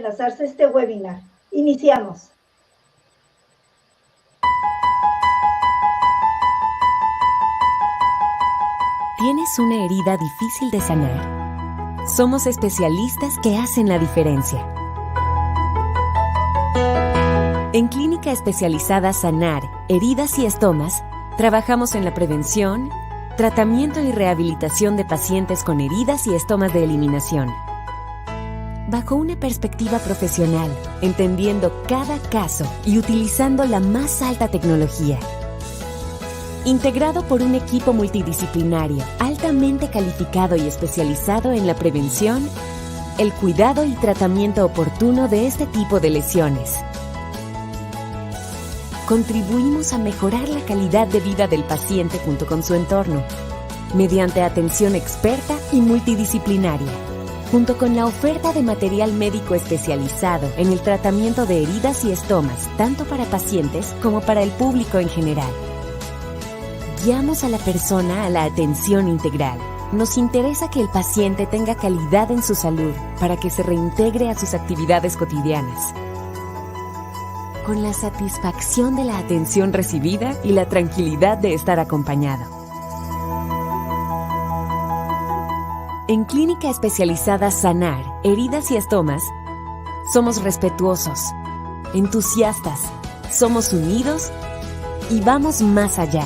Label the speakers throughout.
Speaker 1: enlazarse a este webinar. Iniciamos.
Speaker 2: ¿Tienes una herida difícil de sanar? Somos especialistas que hacen la diferencia. En Clínica Especializada Sanar, Heridas y Estomas, trabajamos en la prevención, tratamiento y rehabilitación de pacientes con heridas y estomas de eliminación. Bajo una perspectiva profesional, entendiendo cada caso y utilizando la más alta tecnología. Integrado por un equipo multidisciplinario, altamente calificado y especializado en la prevención, el cuidado y tratamiento oportuno de este tipo de lesiones. Contribuimos a mejorar la calidad de vida del paciente junto con su entorno, mediante atención experta y multidisciplinaria, junto con la oferta de material médico especializado en el tratamiento de heridas y estomas, tanto para pacientes como para el público en general. Guiamos a la persona a la atención integral. Nos interesa que el paciente tenga calidad en su salud para que se reintegre a sus actividades cotidianas, con la satisfacción de la atención recibida y la tranquilidad de estar acompañado. En Clínica Especializada Sanar, Heridas y Estomas, somos respetuosos, entusiastas, somos unidos y vamos más allá.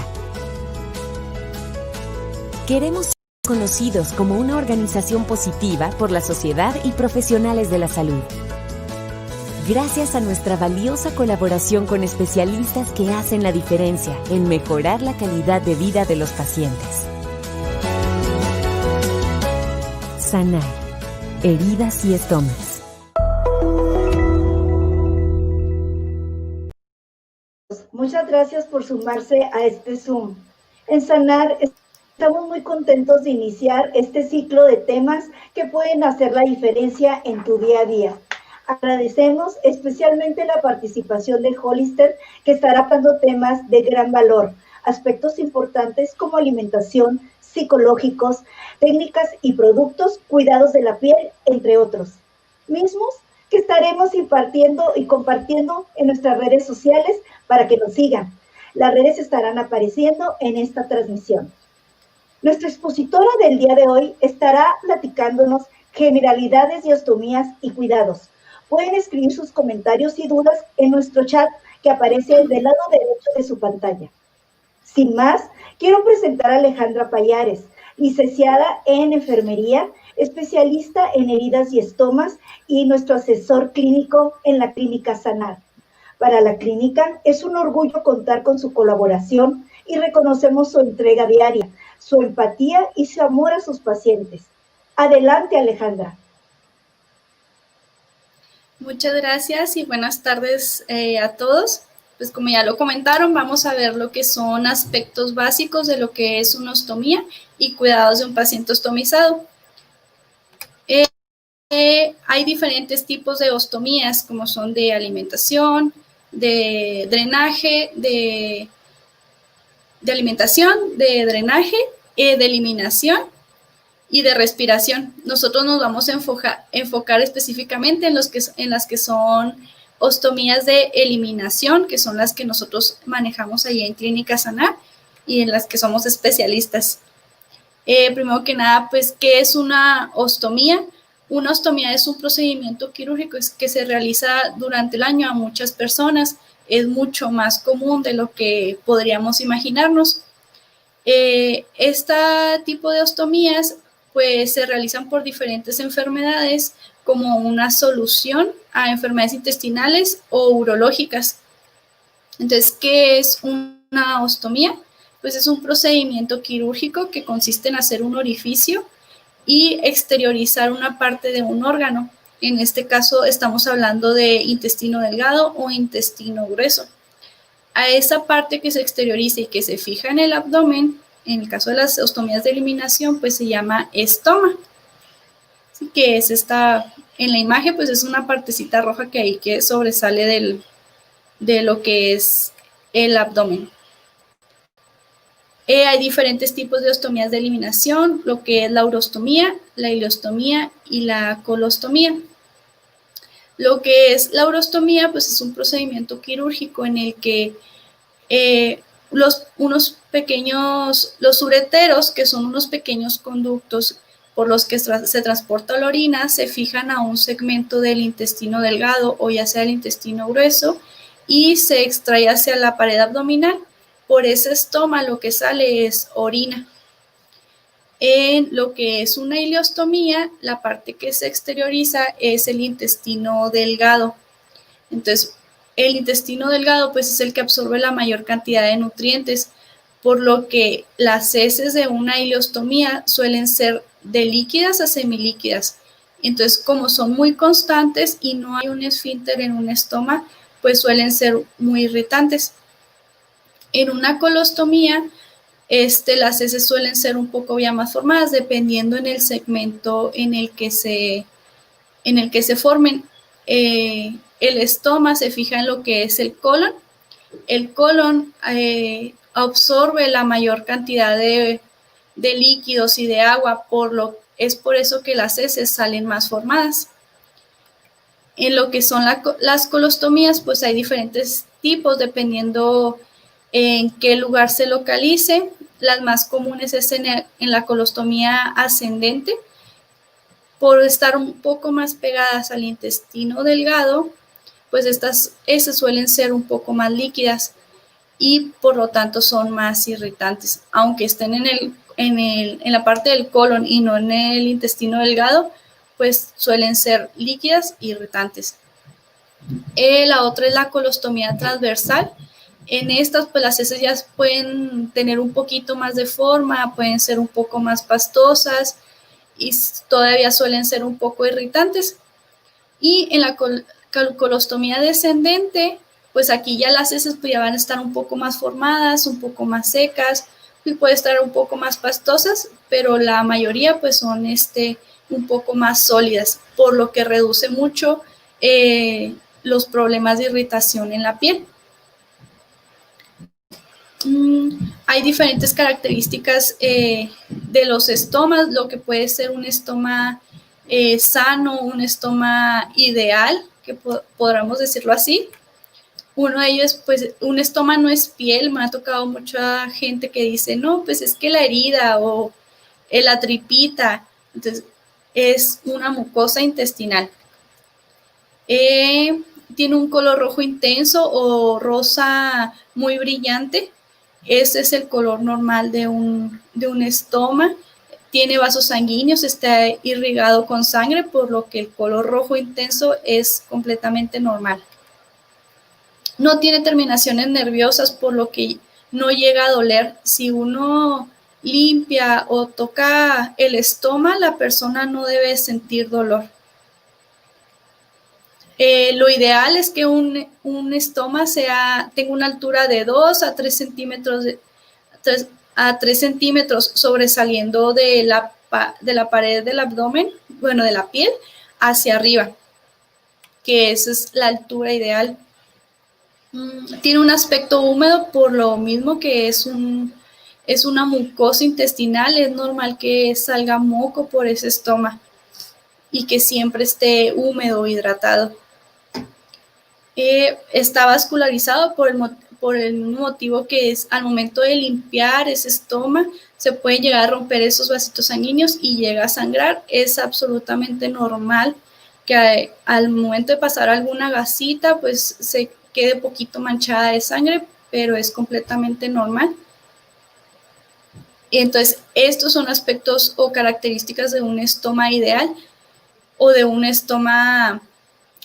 Speaker 2: Queremos ser conocidos como una organización positiva por la sociedad y profesionales de la salud. Gracias a nuestra valiosa colaboración con especialistas que hacen la diferencia en mejorar la calidad de vida de los pacientes. Sanar, heridas y estomas.
Speaker 1: Muchas gracias por sumarse a este Zoom. En Sanar estamos muy contentos de iniciar este ciclo de temas que pueden hacer la diferencia en tu día a día. Agradecemos especialmente la participación de Hollister, que estará dando temas de gran valor, aspectos importantes como alimentación, psicológicos, técnicas y productos, cuidados de la piel, entre otros. Mismos que estaremos impartiendo y compartiendo en nuestras redes sociales para que nos sigan. Las redes estarán apareciendo en esta transmisión. Nuestra expositora del día de hoy estará platicándonos generalidades de ostomías y cuidados. Pueden escribir sus comentarios y dudas en nuestro chat que aparece del lado derecho de su pantalla. Sin más, quiero presentar a Alejandra Payares, licenciada en enfermería, especialista en heridas y estomas y nuestro asesor clínico en la Clínica Sanar. Para la clínica es un orgullo contar con su colaboración y reconocemos su entrega diaria, su empatía y su amor a sus pacientes. Adelante, Alejandra.
Speaker 3: Muchas gracias y buenas tardes a todos. Pues como ya lo comentaron, vamos a ver lo que son aspectos básicos de lo que es una ostomía y cuidados de un paciente ostomizado. Hay diferentes tipos de ostomías, como son de alimentación, de drenaje, de alimentación, de drenaje, de eliminación y de respiración. Nosotros nos vamos a enfocar específicamente en las que son ostomías de eliminación, que son las que nosotros manejamos ahí en Clínica Sanar y en las que somos especialistas. Primero que nada, pues, ¿qué es una ostomía? Una ostomía es un procedimiento quirúrgico que se realiza durante el año a muchas personas. Es mucho más común de lo que podríamos imaginarnos. Este tipo de ostomías pues se realizan por diferentes enfermedades como una solución a enfermedades intestinales o urológicas. Entonces, ¿qué es una ostomía? Pues es un procedimiento quirúrgico que consiste en hacer un orificio y exteriorizar una parte de un órgano. En este caso estamos hablando de intestino delgado o intestino grueso. A esa parte que se exterioriza y que se fija en el abdomen, en el caso de las ostomías de eliminación, pues se llama estoma. Así que es esta, en la imagen, pues es una partecita roja que ahí que sobresale de lo que es el abdomen. Hay diferentes tipos de ostomías de eliminación, lo que es la urostomía, la ileostomía y la colostomía. Lo que es la urostomía, pues es un procedimiento quirúrgico en el que los ureteros, que son unos pequeños conductos por los que se transporta la orina, se fijan a un segmento del intestino delgado o ya sea el intestino grueso y se extrae hacia la pared abdominal. Por ese estoma lo que sale es orina. En lo que es una ileostomía, la parte que se exterioriza es el intestino delgado. Entonces, el intestino delgado pues es el que absorbe la mayor cantidad de nutrientes, por lo que las heces de una ileostomía suelen ser de líquidas a semilíquidas. Entonces, como son muy constantes y no hay un esfínter en un estoma, pues suelen ser muy irritantes. En una colostomía, las heces suelen ser un poco ya más formadas, dependiendo en el segmento en el que se formen. El estoma se fija en lo que es el colon. El colon absorbe la mayor cantidad de líquidos y de agua, es por eso que las heces salen más formadas. En lo que son las colostomías, pues hay diferentes tipos dependiendo en qué lugar se localice. Las más comunes es en la colostomía ascendente, por estar un poco más pegadas al intestino delgado, pues estas heces suelen ser un poco más líquidas y por lo tanto son más irritantes. Aunque estén en la parte del colon y no en el intestino delgado, pues suelen ser líquidas e irritantes. La otra es la colostomía transversal. En estas, pues las heces ya pueden tener un poquito más de forma, pueden ser un poco más pastosas y todavía suelen ser un poco irritantes. Y en la colostomía descendente, pues aquí ya las heces pues ya van a estar un poco más formadas, un poco más secas, y puede estar un poco más pastosas, pero la mayoría pues son un poco más sólidas, por lo que reduce mucho los problemas de irritación en la piel. Hay diferentes características de los estomas, lo que puede ser un estoma sano, un estoma ideal, que podríamos decirlo así. Uno de ellos, pues, un estoma no es piel. Me ha tocado mucha gente que dice, no, pues es que la herida o la tripita. Entonces, es una mucosa intestinal. Tiene un color rojo intenso o rosa muy brillante. Ese es el color normal de un estoma. Tiene vasos sanguíneos, está irrigado con sangre, por lo que el color rojo intenso es completamente normal. No tiene terminaciones nerviosas, por lo que no llega a doler. Si uno limpia o toca el estoma, la persona no debe sentir dolor. Lo ideal es que un estoma tenga una altura de 2 a 3 centímetros, 3 centímetros sobresaliendo de la pared del abdomen, bueno, de la piel, hacia arriba, que esa es la altura ideal. Tiene un aspecto húmedo, por lo mismo que es una mucosa intestinal. Es normal que salga moco por ese estoma y que siempre esté húmedo, hidratado. Está vascularizado por el motivo que es al momento de limpiar ese estoma, se puede llegar a romper esos vasitos sanguíneos y llega a sangrar. Es absolutamente normal que al momento de pasar alguna gasita, pues se quede poquito manchada de sangre, pero es completamente normal. Entonces, estos son aspectos o características de un estoma ideal o de un estoma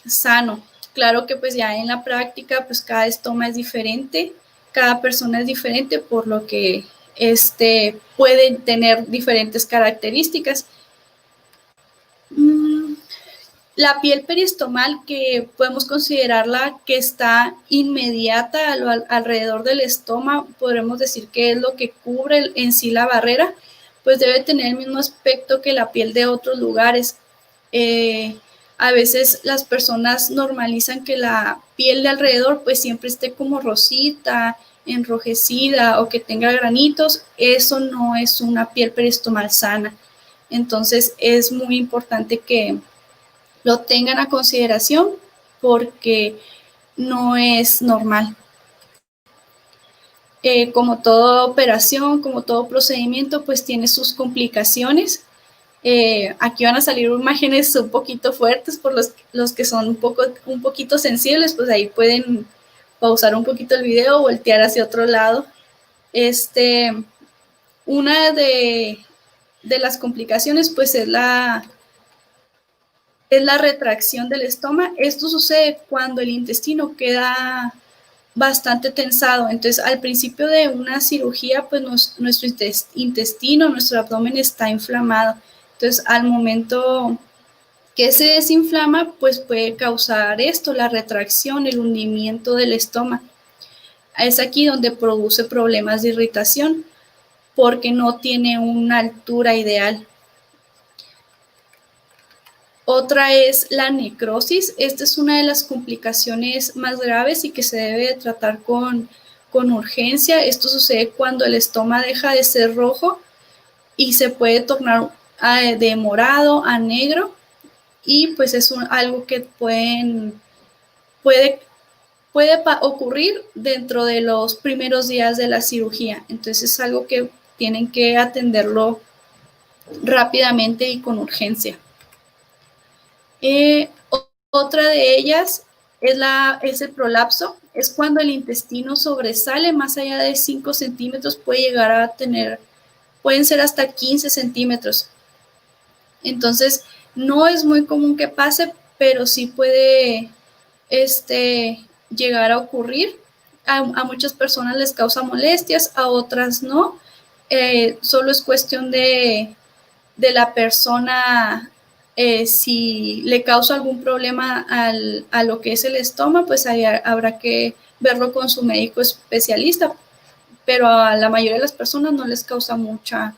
Speaker 3: sano. Claro que pues ya en la práctica pues cada estoma es diferente, cada persona es diferente, por lo que pueden tener diferentes características. La piel peristomal, que podemos considerarla que está inmediata alrededor del estómago, podremos decir que es lo que cubre en sí la barrera, pues debe tener el mismo aspecto que la piel de otros lugares. A veces las personas normalizan que la piel de alrededor pues siempre esté como rosita, enrojecida o que tenga granitos. Eso no es una piel peristomal sana. Entonces es muy importante que lo tengan a consideración porque no es normal. Como toda operación, como todo procedimiento, pues tiene sus complicaciones. Aquí van a salir imágenes un poquito fuertes por los que son un poquito sensibles, pues ahí pueden pausar un poquito el video, voltear hacia otro lado. Una de las complicaciones pues es la retracción del estómago. Esto sucede cuando el intestino queda bastante tensado. Entonces, al principio de una cirugía, pues nuestro intestino, nuestro abdomen está inflamado. Entonces, al momento que se desinflama, pues puede causar esto, la retracción, el hundimiento del estómago. Es aquí donde produce problemas de irritación, porque no tiene una altura ideal. Otra es la necrosis. Esta es una de las complicaciones más graves y que se debe tratar con urgencia. Esto sucede cuando el estómago deja de ser rojo y se puede tornar de morado a negro, y pues es algo que puede ocurrir dentro de los primeros días de la cirugía. Entonces es algo que tienen que atenderlo rápidamente y con urgencia. Otra de ellas es el prolapso. Es cuando el intestino sobresale más allá de 5 centímetros, puede llegar a pueden ser hasta 15 centímetros. Entonces, no es muy común que pase, pero sí puede llegar a ocurrir. A muchas personas les causa molestias, a otras no. Solo es cuestión de la persona. Si le causa algún problema a lo que es el estómago, pues ahí habrá que verlo con su médico especialista, pero a la mayoría de las personas no les causa mucha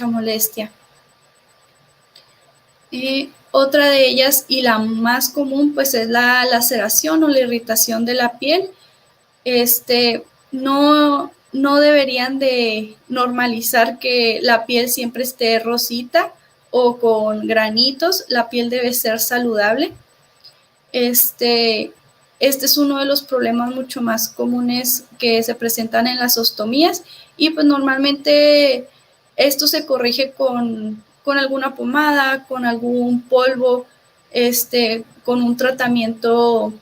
Speaker 3: molestia. Otra de ellas, y la más común, pues es la laceración o la irritación de la piel. No deberían de normalizar que la piel siempre esté rosita o con granitos. La piel debe ser saludable. Este es uno de los problemas mucho más comunes que se presentan en las ostomías, y pues normalmente esto se corrige con alguna pomada, con algún polvo, con un tratamiento.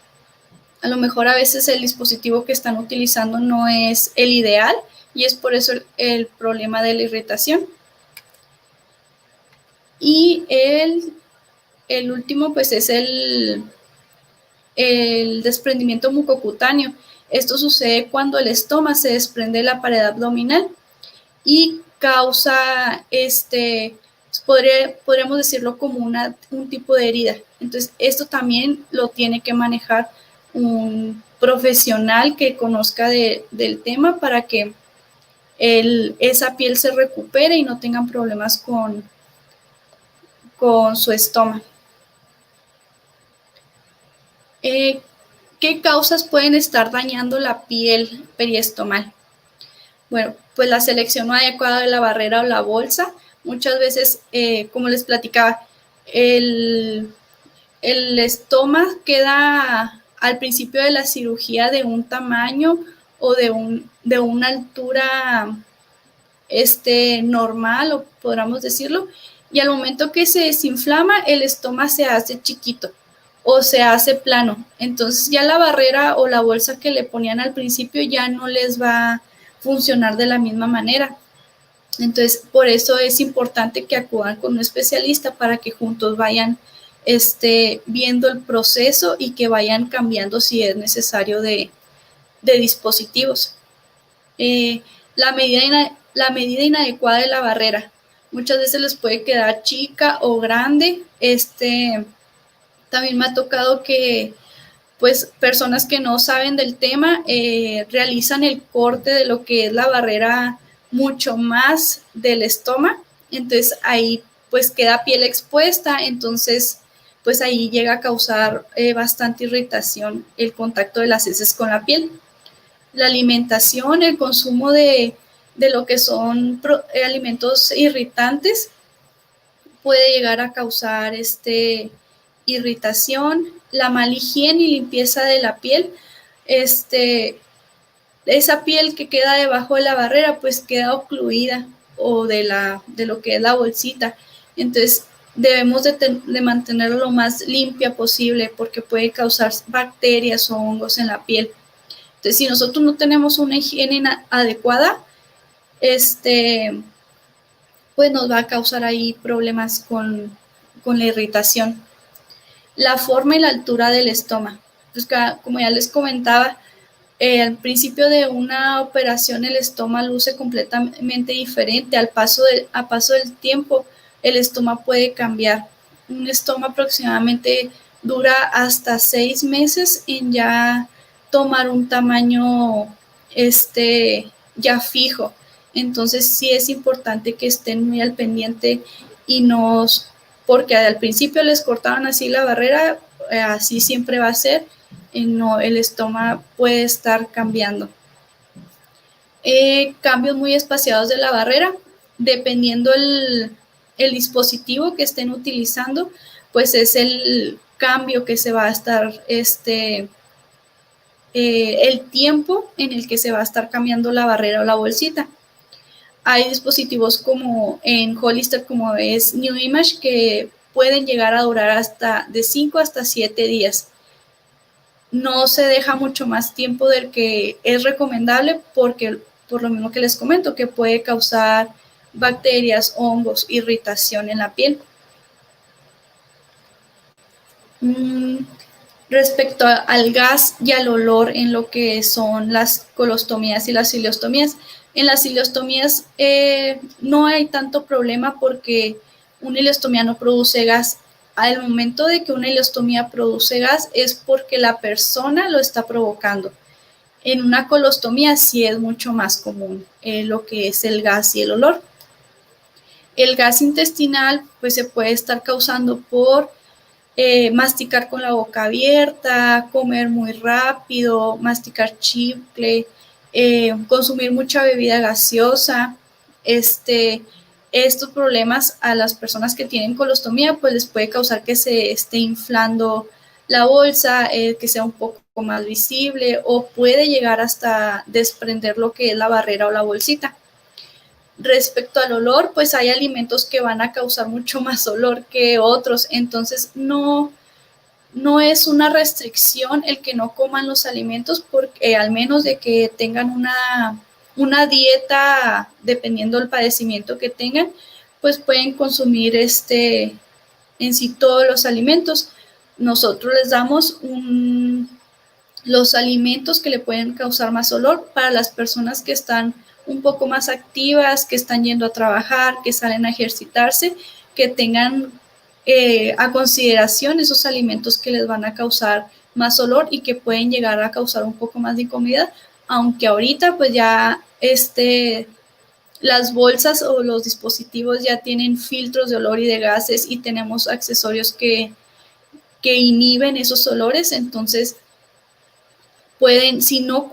Speaker 3: A lo mejor a veces el dispositivo que están utilizando no es el ideal, y es por eso el problema de la irritación. Y el último pues es el desprendimiento mucocutáneo. Esto sucede cuando el estómago se desprende de la pared abdominal y causa, podríamos decirlo como un tipo de herida. Entonces, esto también lo tiene que manejar un profesional que conozca del tema para que esa piel se recupere y no tengan problemas con su estómago. ¿Qué causas pueden estar dañando la piel periestomal? Bueno, pues la selección no adecuada de la barrera o la bolsa. Muchas veces, como les platicaba, el estómago queda al principio de la cirugía de un tamaño o de una altura normal, o podríamos decirlo, y al momento que se desinflama, el estómago se hace chiquito o se hace plano. Entonces ya la barrera o la bolsa que le ponían al principio ya no les va a funcionar de la misma manera. Entonces, por eso es importante que acudan con un especialista para que juntos vayan viendo el proceso y que vayan cambiando si es necesario de dispositivos. La medida inadecuada de la barrera. Muchas veces les puede quedar chica o grande. También me ha tocado que pues personas que no saben del tema realizan el corte de lo que es la barrera mucho más del estómago. Entonces ahí pues queda piel expuesta, entonces pues ahí llega a causar bastante irritación el contacto de las heces con la piel. La alimentación, el consumo de lo que son alimentos irritantes puede llegar a causar irritación, la mala higiene y limpieza de la piel. Esa piel que queda debajo de la barrera pues queda ocluida o de lo que es la bolsita. Entonces debemos de mantenerlo lo más limpia posible porque puede causar bacterias o hongos en la piel. Entonces, si nosotros no tenemos una higiene adecuada, pues nos va a causar ahí problemas con la irritación. La forma y la altura del estoma. Pues, como ya les comentaba, al principio de una operación el estoma luce completamente diferente. A paso del tiempo, el estoma puede cambiar. Un estoma aproximadamente dura hasta 6 meses en ya tomar un tamaño ya fijo. Entonces sí es importante que estén muy al pendiente porque al principio les cortaban así la barrera, así siempre va a ser. No, el estómago puede estar cambiando. Cambios muy espaciados de la barrera, dependiendo el dispositivo que estén utilizando, pues es el cambio que se va a estar, el tiempo en el que se va a estar cambiando la barrera o la bolsita. Hay dispositivos como en Hollister, como es New Image, que pueden llegar a durar hasta de 5 hasta 7 días. No se deja mucho más tiempo del que es recomendable porque, por lo mismo que les comento, que puede causar bacterias, hongos, irritación en la piel. Respecto al gas y al olor en lo que son las colostomías y las ileostomías. En las ileostomías no hay tanto problema porque una ileostomía no produce gas. Al momento de que una ileostomía produce gas es porque la persona lo está provocando. En una colostomía sí es mucho más común lo que es el gas y el olor. El gas intestinal pues se puede estar causando por masticar con la boca abierta, comer muy rápido, masticar chicle, consumir mucha bebida gaseosa. Estos problemas a las personas que tienen colostomía pues les puede causar que se esté inflando la bolsa, que sea un poco más visible o puede llegar hasta desprender lo que es la barrera o la bolsita. Respecto al olor, pues hay alimentos que van a causar mucho más olor que otros, entonces no es una restricción el que no coman los alimentos, porque al menos de que tengan una dieta, dependiendo del padecimiento que tengan, pues pueden consumir en sí todos los alimentos. Nosotros les damos los alimentos que le pueden causar más olor para las personas que están un poco más activas, que están yendo a trabajar, que salen a ejercitarse, que tengan a consideración esos alimentos que les van a causar más olor y que pueden llegar a causar un poco más de incomodidad, aunque ahorita pues ya las bolsas o los dispositivos ya tienen filtros de olor y de gases y tenemos accesorios que inhiben esos olores, entonces pueden, si no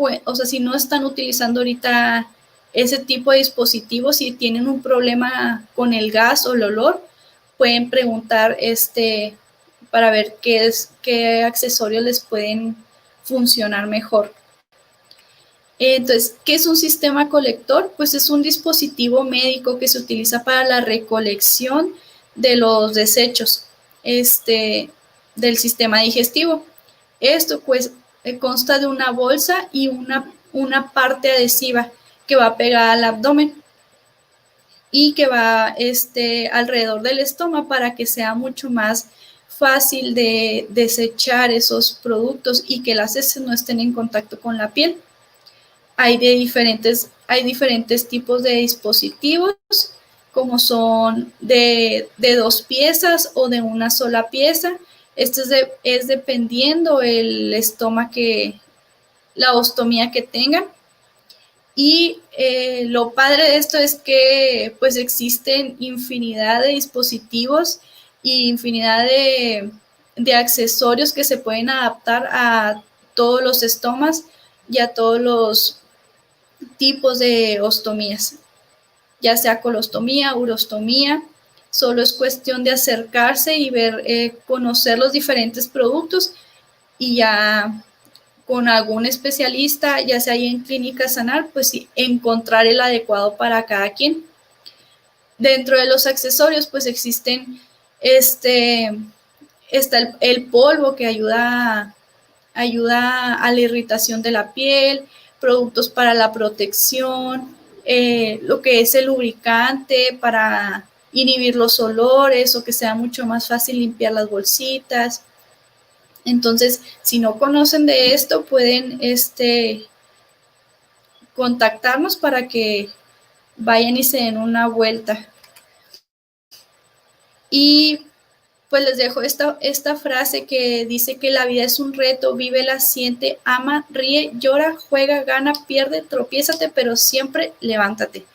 Speaker 3: están utilizando ahorita ese tipo de dispositivos, si tienen un problema con el gas o el olor, pueden preguntar para ver qué accesorios les pueden funcionar mejor. Entonces, ¿qué es un sistema colector? Pues es un dispositivo médico que se utiliza para la recolección de los desechos del sistema digestivo. Esto pues consta de una bolsa y una parte adhesiva que va pegada al abdomen y que va alrededor del estómago para que sea mucho más fácil de desechar esos productos y que las heces no estén en contacto con la piel. Hay diferentes tipos de dispositivos, como son de 2 piezas o de una sola pieza. Esto es dependiendo el estómago, la ostomía que tengan. Y lo padre de esto es que pues existen infinidad de dispositivos y infinidad de accesorios que se pueden adaptar a todos los estomas y a todos los tipos de ostomías, ya sea colostomía, urostomía. Solo es cuestión de acercarse y ver, conocer los diferentes productos y ya con algún especialista, ya sea ahí en Clínica Sanar, pues sí, encontrar el adecuado para cada quien. Dentro de los accesorios, pues existen, está el polvo que ayuda a la irritación de la piel, productos para la protección, lo que es el lubricante para inhibir los olores o que sea mucho más fácil limpiar las bolsitas. Entonces, si no conocen de esto, pueden contactarnos para que vayan y se den una vuelta. Y pues les dejo esta frase que dice que la vida es un reto, vívela, siente, ama, ríe, llora, juega, gana, pierde, tropiézate, pero siempre levántate.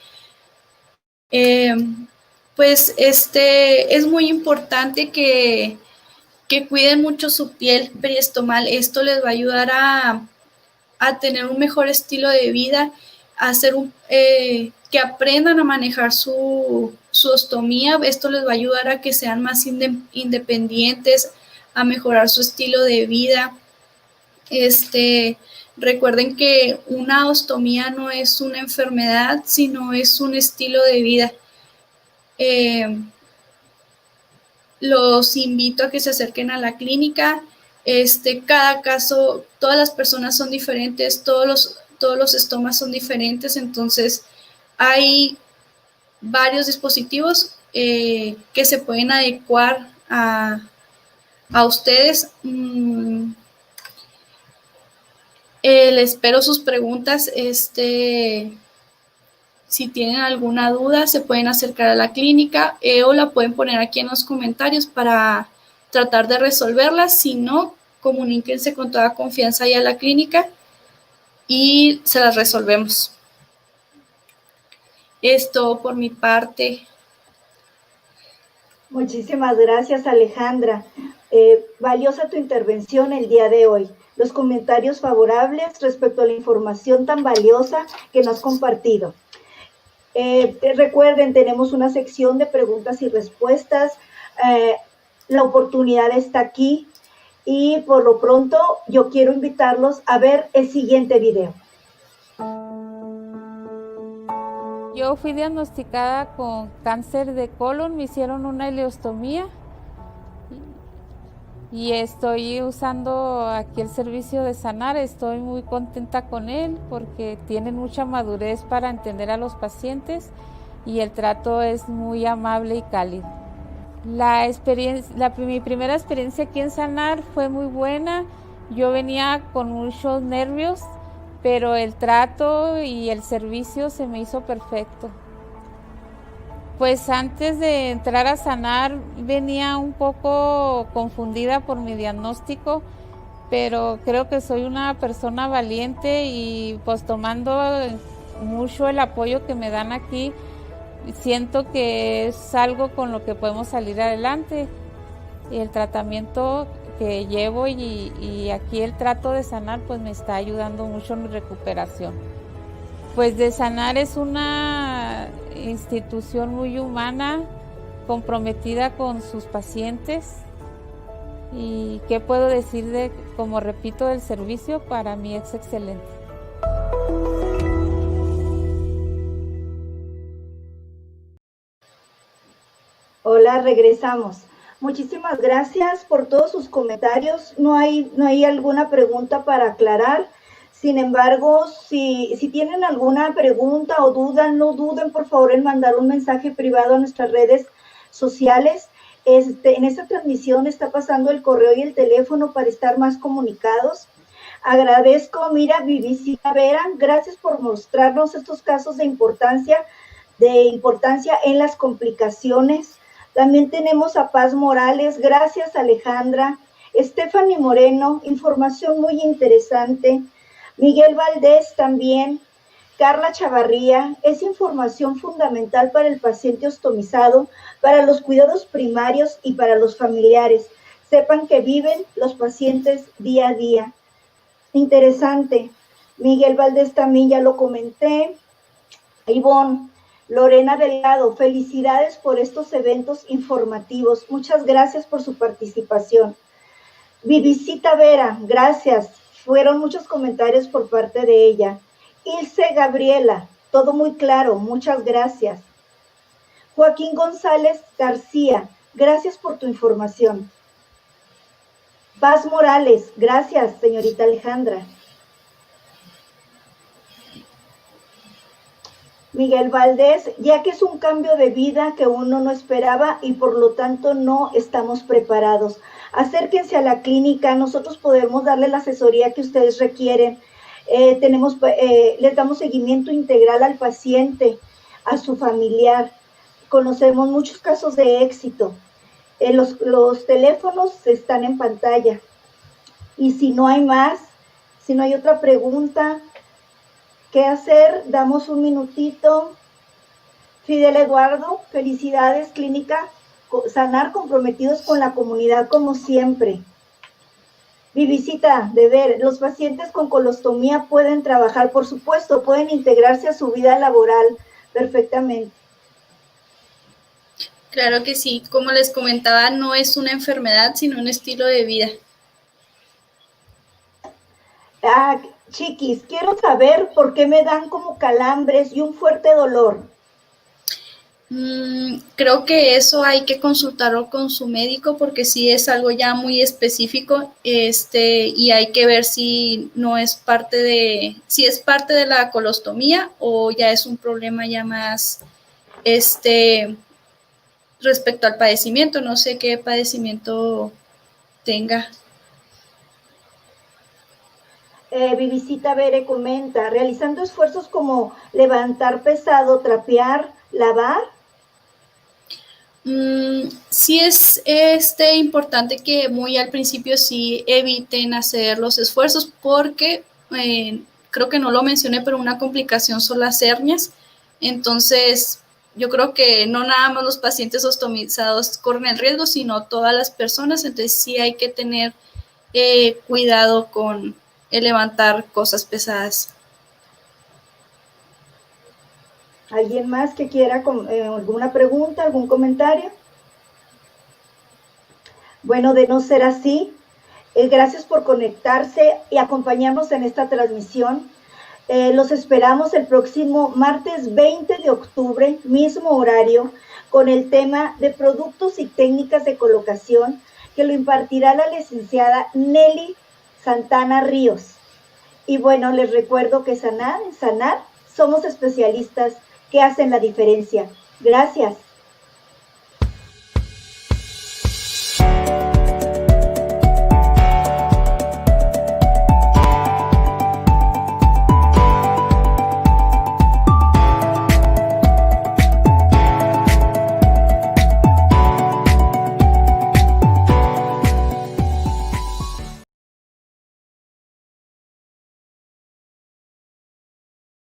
Speaker 3: Pues es muy importante que cuiden mucho su piel periostomal. Esto les va a ayudar a tener un mejor estilo de vida, a hacer que aprendan a manejar su ostomía. Esto les va a ayudar a que sean más independientes, a mejorar su estilo de vida. Recuerden que una ostomía no es una enfermedad, sino es un estilo de vida. Los invito a que se acerquen a la clínica. Cada caso, todas las personas son diferentes, todos los estomas son diferentes, entonces hay varios dispositivos que se pueden adecuar a ustedes. Les espero sus preguntas. Si tienen alguna duda, se pueden acercar a la clínica o la pueden poner aquí en los comentarios para tratar de resolverlas. Si no, comuníquense con toda confianza ahí a la clínica y se las resolvemos. Esto por mi parte.
Speaker 1: Muchísimas gracias, Alejandra. Valiosa tu intervención el día de hoy. Los comentarios favorables respecto a la información tan valiosa que nos has compartido. Recuerden, tenemos una sección de preguntas y respuestas. La oportunidad está aquí y por lo pronto yo quiero invitarlos a ver el siguiente video.
Speaker 4: Yo fui diagnosticada con cáncer de colon, me hicieron una ileostomía y estoy usando aquí el servicio de Sanar. Estoy muy contenta con él porque tienen mucha madurez para entender a los pacientes y el trato es muy amable y cálido. Mi primera experiencia aquí en Sanar fue muy buena. Yo venía con muchos nervios, pero el trato y el servicio se me hizo perfecto. Pues antes de entrar a Sanar venía un poco confundida por mi diagnóstico, pero creo que soy una persona valiente y pues tomando mucho el apoyo que me dan aquí, siento que es algo con lo que podemos salir adelante. Y el tratamiento que llevo y aquí el trato de Sanar pues me está ayudando mucho en mi recuperación. Pues de Sanar es una institución muy humana, comprometida con sus pacientes. ¿Y qué puedo decir como repito, del servicio? Para mí es excelente.
Speaker 1: Hola, regresamos. Muchísimas gracias por todos sus comentarios. No hay alguna pregunta para aclarar. Sin embargo, si tienen alguna pregunta o duda, no duden por favor en mandar un mensaje privado a nuestras redes sociales. En esta transmisión está pasando el correo y el teléfono para estar más comunicados. Agradezco, mira, Vivicina Vera, gracias por mostrarnos estos casos de importancia en las complicaciones. También tenemos a Paz Morales, gracias Alejandra. Stephanie Moreno, información muy interesante. Miguel Valdés también. Carla Chavarría, es información fundamental para el paciente ostomizado, para los cuidados primarios y para los familiares. Sepan que viven los pacientes día a día. Interesante. Miguel Valdés también ya lo comenté. Ivonne, Lorena Delgado, felicidades por estos eventos informativos. Muchas gracias por su participación. Vivicita Vera, gracias. Fueron muchos comentarios por parte de ella. Ilse Gabriela, todo muy claro, muchas gracias. Joaquín González García, gracias por tu información. Paz Morales, gracias, señorita Alejandra. Miguel Valdés, ya que es un cambio de vida que uno no esperaba y por lo tanto no estamos preparados. Acérquense a la clínica, nosotros podemos darle la asesoría que ustedes requieren. Les damos seguimiento integral al paciente, a su familiar. Conocemos muchos casos de éxito. Los teléfonos están en pantalla. Y si no hay más, si no hay otra pregunta, ¿qué hacer? Damos un minutito. Fidel Eduardo, felicidades, Clínica Sanar, comprometidos con la comunidad como siempre. Vivicita, de ver, los pacientes con colostomía pueden trabajar, por supuesto, pueden integrarse a su vida laboral perfectamente.
Speaker 3: Claro que sí, como les comentaba, no es una enfermedad, sino un estilo de vida.
Speaker 1: Chiquis, quiero saber por qué me dan como calambres y un fuerte dolor.
Speaker 3: Creo que eso hay que consultarlo con su médico porque sí es algo ya muy específico, y hay que ver si no es si es parte de la colostomía o ya es un problema ya más, respecto al padecimiento. No sé qué padecimiento tenga.
Speaker 1: Vivicita Bere comenta, realizando esfuerzos como levantar pesado, trapear, lavar.
Speaker 3: Sí es importante que muy al principio sí eviten hacer los esfuerzos porque creo que no lo mencioné, pero una complicación son las hernias. Entonces, yo creo que no nada más los pacientes ostomizados corren el riesgo, sino todas las personas. Entonces, sí hay que tener cuidado con el levantar cosas pesadas.
Speaker 1: ¿Alguien más que quiera alguna pregunta, algún comentario? Bueno, de no ser así, gracias por conectarse y acompañarnos en esta transmisión. Los esperamos el próximo martes 20 de octubre, mismo horario, con el tema de productos y técnicas de colocación, que lo impartirá la licenciada Nelly Santana Ríos. Y bueno, les recuerdo que en Sanar somos especialistas que hacen la diferencia. Gracias.